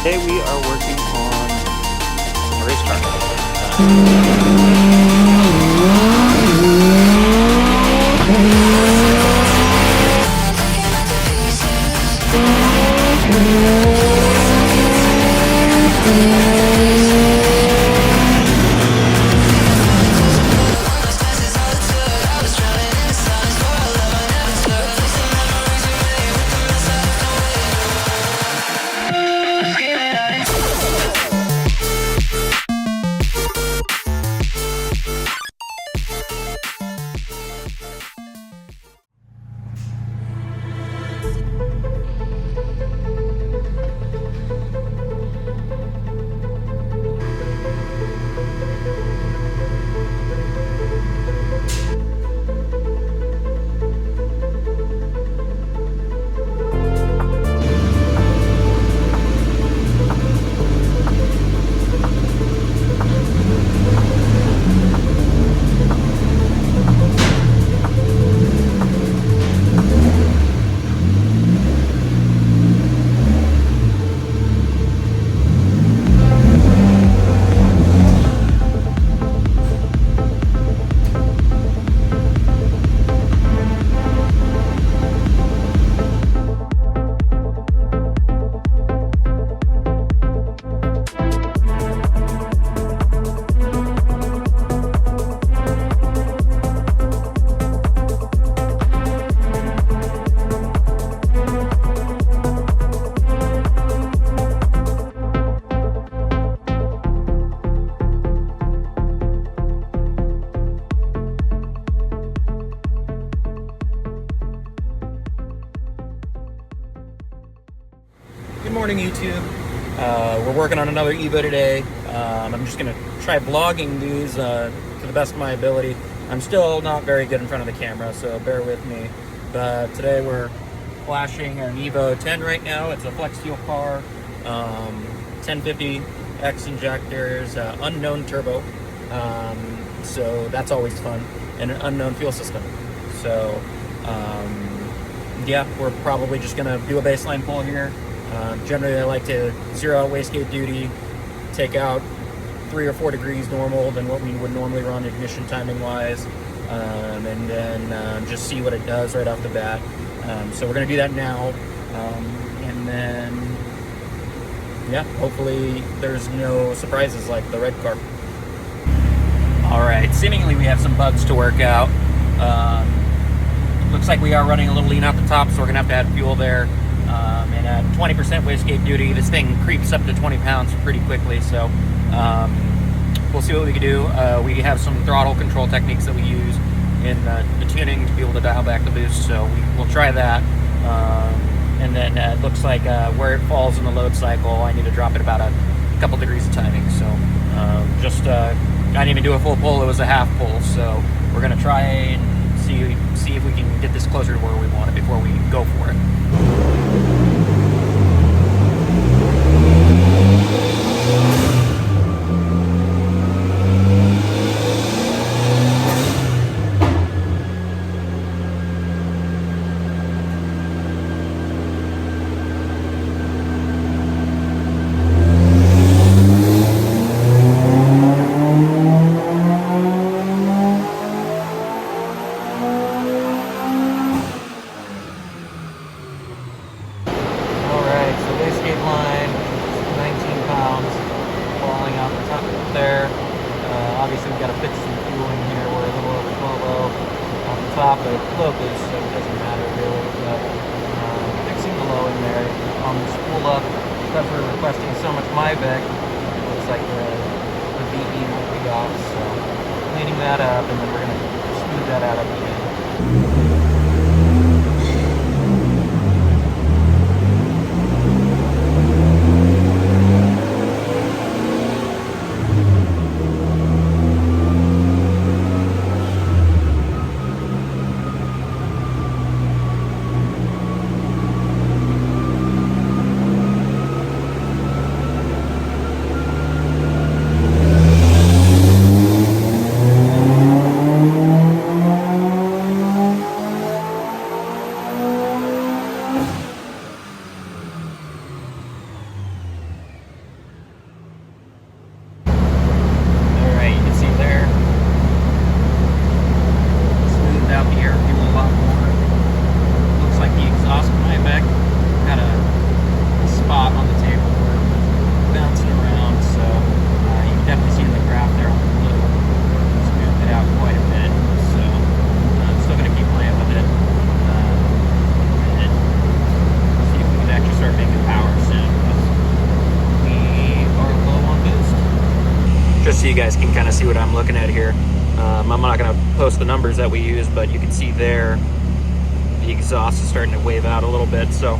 Today we are working on a race car. Good morning, YouTube. We're working on another EVO today. I'm just going to try vlogging these to the best of my ability. I'm still not very good in front of the camera, so bear with me. But today we're flashing an EVO 10 right now. It's a flex fuel car, 1050 X injectors, unknown turbo. So that's always fun, and an unknown fuel system. So yeah, we're probably just going to do a baseline pull here. Generally, I like to zero out wastegate duty, take out 3 or 4 degrees normal than what we would normally run ignition timing wise, and then just see what it does right off the bat. So we're going to do that now, and then yeah, hopefully there's no surprises like the red car. Alright, seemingly we have some bugs to work out. Looks like we are running a little lean out the top, so we're going to have to add fuel there. And at 20% wastegate duty, this thing creeps up to 20 pounds pretty quickly, so we'll see what we can do. We have some throttle control techniques that we use in the tuning to be able to dial back the boost, so we'll try that. And then it looks like where it falls in the load cycle, I need to drop it about a couple degrees of timing. So I didn't even do a full pull, it was a half pull, so we're going to try and see if we can get this closer to where we want it before we go for it. Obviously we've got to fix some fueling here. We're a little over 12 off the top, but it's locus, so it doesn't matter really. But fixing the low in there on the spool up, because we're requesting so much MyVec, it looks like the VE will be off. So cleaning that up, and then we're going to smooth that out at the end. so you guys can kind of see what I'm looking at here. I'm not going to post the numbers that we use, but you can see there the exhaust is starting to wave out a little bit. So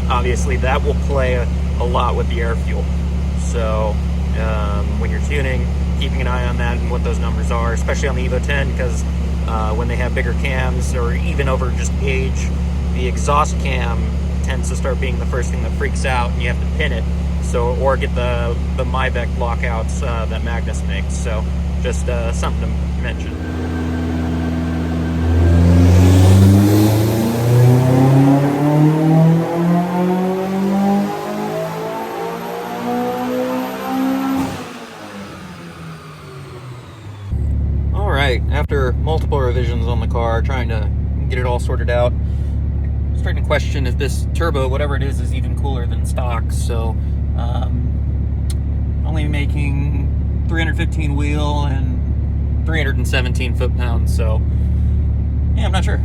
obviously that will play a lot with the air fuel. So when you're tuning, keeping an eye on that and what those numbers are, especially on the EVO 10, because when they have bigger cams or even over just age, the exhaust cam tends to start being the first thing that freaks out, and you have to pin it, so, or get the Myvec lockouts that Magnus makes. So just something to mention. All right, after multiple revisions on the car, trying to get it all sorted out, starting to question if this turbo, whatever it is even cooler than stock. So only making 315 wheel and 317 foot-pounds. So yeah, I'm not sure.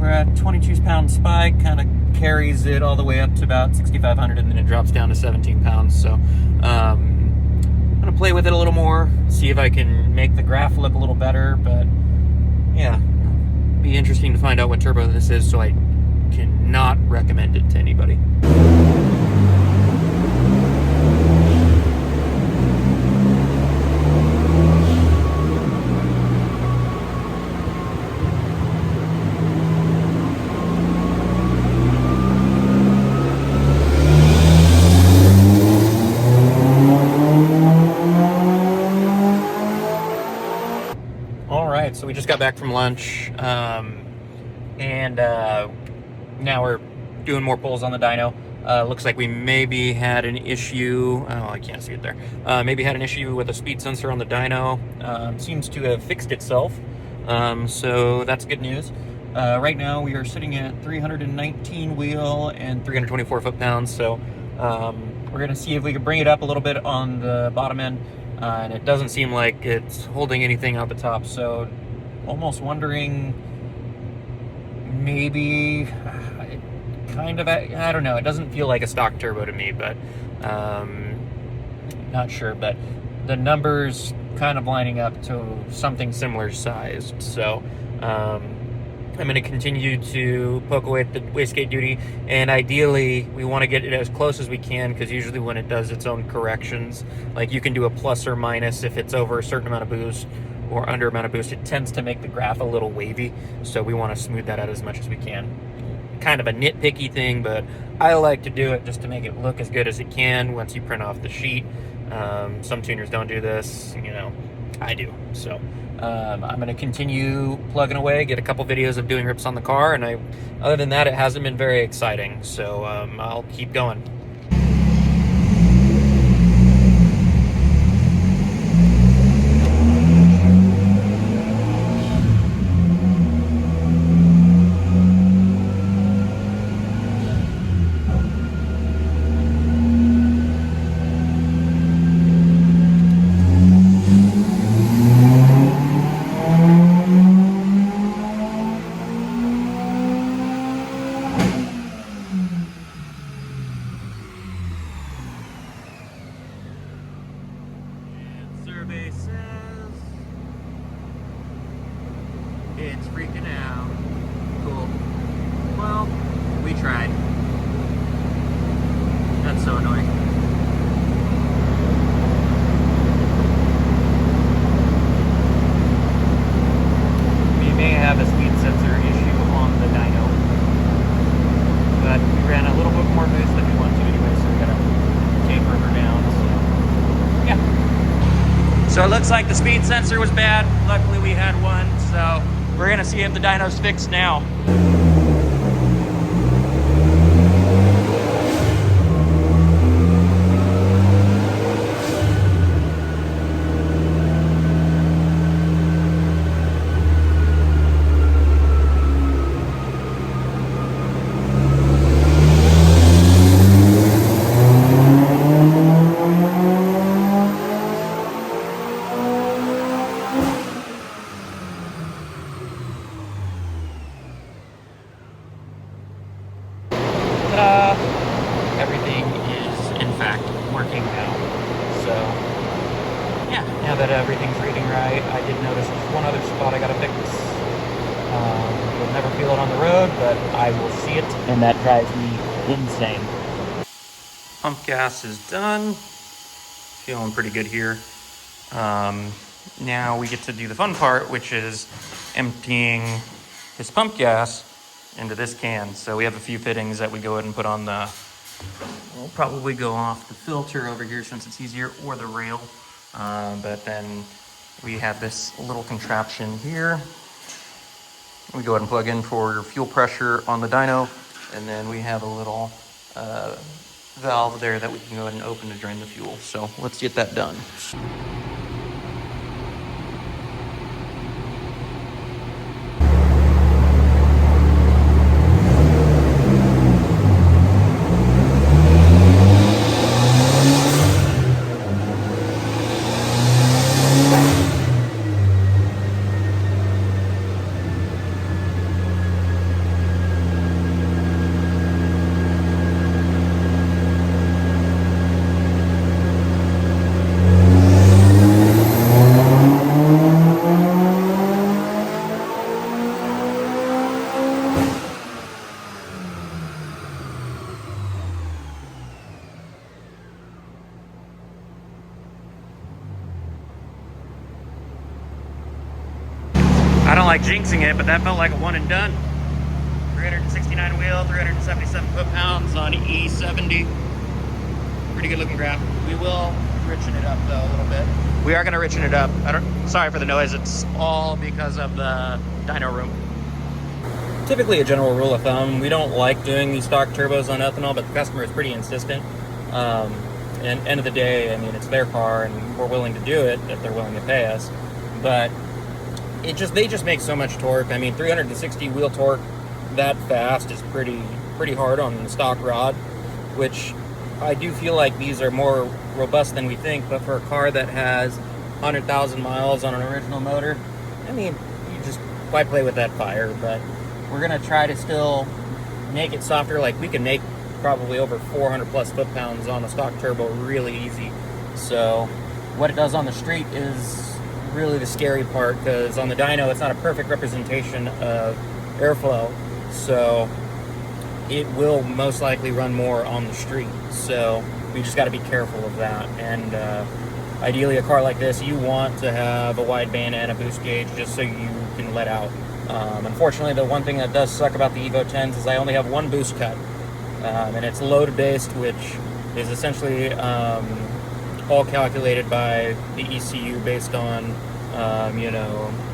We're at 22 pound spike, kind of carries it all the way up to about 6,500, and then it drops down to 17 pounds. So I'm gonna play with it a little more, see if I can make the graph look a little better. But yeah, be interesting to find out what turbo this is, so I cannot recommend it to anybody. So we just got back from lunch, and now we're doing more pulls on the dyno. Looks like we maybe had an issue. Oh, I can't see it there. Maybe had an issue with a speed sensor on the dyno. Seems to have fixed itself, so that's good news. Right now we are sitting at 319 wheel and 324 foot-pounds. So we're gonna see if we can bring it up a little bit on the bottom end. And it doesn't seem like it's holding anything out the top, so almost wondering, maybe, kind of, I don't know, it doesn't feel like a stock turbo to me, but not sure. But the numbers kind of lining up to something similar sized. So I'm going to continue to poke away at the wastegate duty, and ideally we want to get it as close as we can, because usually when it does its own corrections, like you can do a plus or minus if it's over a certain amount of boost or under amount of boost, it tends to make the graph a little wavy. So we want to smooth that out as much as we can. Kind of a nitpicky thing, but I like to do it just to make it look as good as it can once you print off the sheet. Some tuners don't do this, you know, I do. So I'm going to continue plugging away, get a couple videos of doing rips on the car, and other than that, it hasn't been very exciting. So I'll keep going. Survey says it's freaking out. Cool. Well, we tried. That's so annoying. We may have a speed sensor issue on the dyno, but we ran a little bit more boost than we want to anyway, so we gotta taper her down. So yeah. So it looks like the speed sensor was bad. Luckily we had one, so we're gonna see if the dyno's fixed now. Everything is in fact working now. So yeah, now that everything's reading right, I did notice there's one other spot I gotta fix. You'll never feel it on the road, but I will see it, and that drives me insane. Pump gas is done. Feeling pretty good here. Now we get to do the fun part, which is emptying this pump gas into this can. So we have a few fittings that we go ahead and put on the, we'll probably go off the filter over here since it's easier, or the rail. But then we have this little contraption here. We go ahead and plug in for fuel pressure on the dyno, and then we have a little valve there that we can go ahead and open to drain the fuel. So let's get that done. I don't like jinxing it, but that felt like a one and done. 369 wheel, 377 foot-pounds on E70. Pretty good looking graph. We will richen it up though a little bit. We are gonna richen it up. Sorry for the noise, it's all because of the dyno room. Typically a general rule of thumb, we don't like doing these stock turbos on ethanol, but the customer is pretty insistent. And end of the day, I mean, it's their car and we're willing to do it if they're willing to pay us. But they just make so much torque. I mean, 360 wheel torque that fast is pretty hard on the stock rod, which I do feel like these are more robust than we think. But for a car that has 100,000 miles on an original motor, I mean, why play with that fire? But we're gonna try to still make it softer. Like, we can make probably over 400 plus foot-pounds on a stock turbo really easy. So what it does on the street is really the scary part, because on the dyno it's not a perfect representation of airflow, so it will most likely run more on the street. So we just got to be careful of that. And ideally a car like this, you want to have a wide band and a boost gauge just so you can let out. Unfortunately, the one thing that does suck about the EVO 10s is I only have one boost cut, and it's load based, which is essentially all calculated by the ECU based on,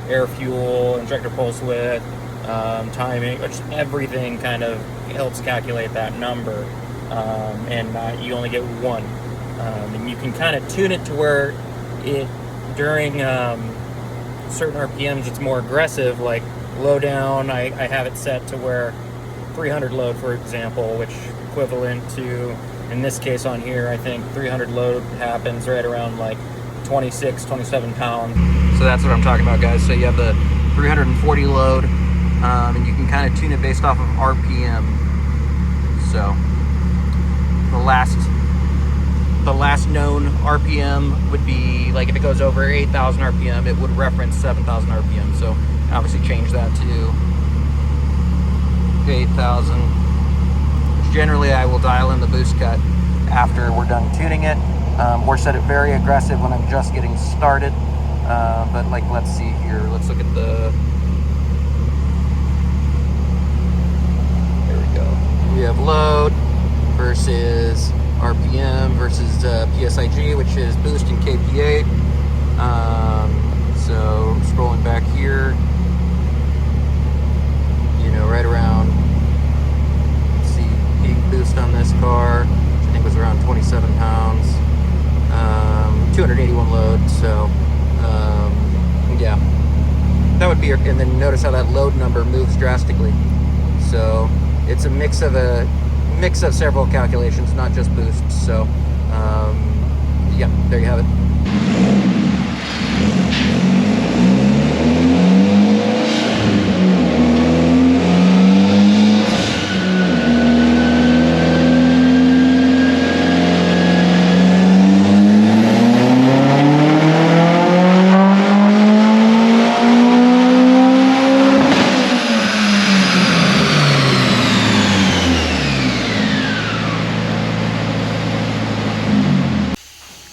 air fuel, injector pulse width, timing, which everything kind of helps calculate that number. And you only get one. And you can kind of tune it to where during certain RPMs, it's more aggressive, like low down, I have it set to where 300 load, for example, which equivalent to, in this case on here, I think 300 load happens right around like 26, 27 pounds. So that's what I'm talking about, guys. So you have the 340 load, and you can kind of tune it based off of RPM. So the last known RPM would be, like, if it goes over 8,000 RPM, it would reference 7,000 RPM. So obviously change that to 8,000. Generally, I will dial in the boost cut after we're done tuning it, or set it very aggressive when I'm just getting started. But like, let's see here. Let's look at the. There we go. We have load versus RPM versus PSIG, which is boost and kPa. So scrolling back here, right around. Peak boost on this car, which I think was around 27 pounds, 281 load. So yeah, that would be, and then notice how that load number moves drastically. So it's a mix of several calculations, not just boosts. So yeah, there you have it.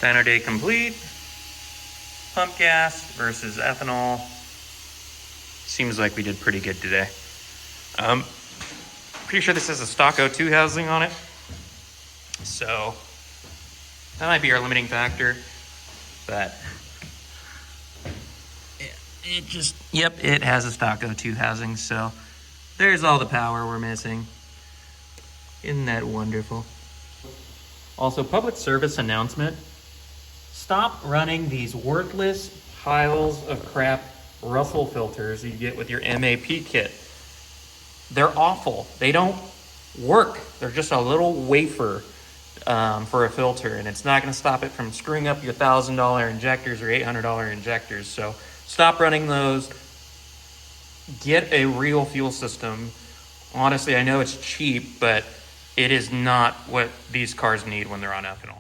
Dyno day complete. Pump gas versus ethanol. Seems like we did pretty good today. Pretty sure this has a stock O2 housing on it. So that might be our limiting factor. But it just, yep, it has a stock O2 housing. So there's all the power we're missing. Isn't that wonderful? Also, public service announcement. Stop running these worthless piles of crap Russell filters you get with your MAP kit. They're awful. They don't work. They're just a little wafer for a filter, and it's not going to stop it from screwing up your $1,000 injectors or $800 injectors. So stop running those. Get a real fuel system. Honestly, I know it's cheap, but it is not what these cars need when they're on ethanol.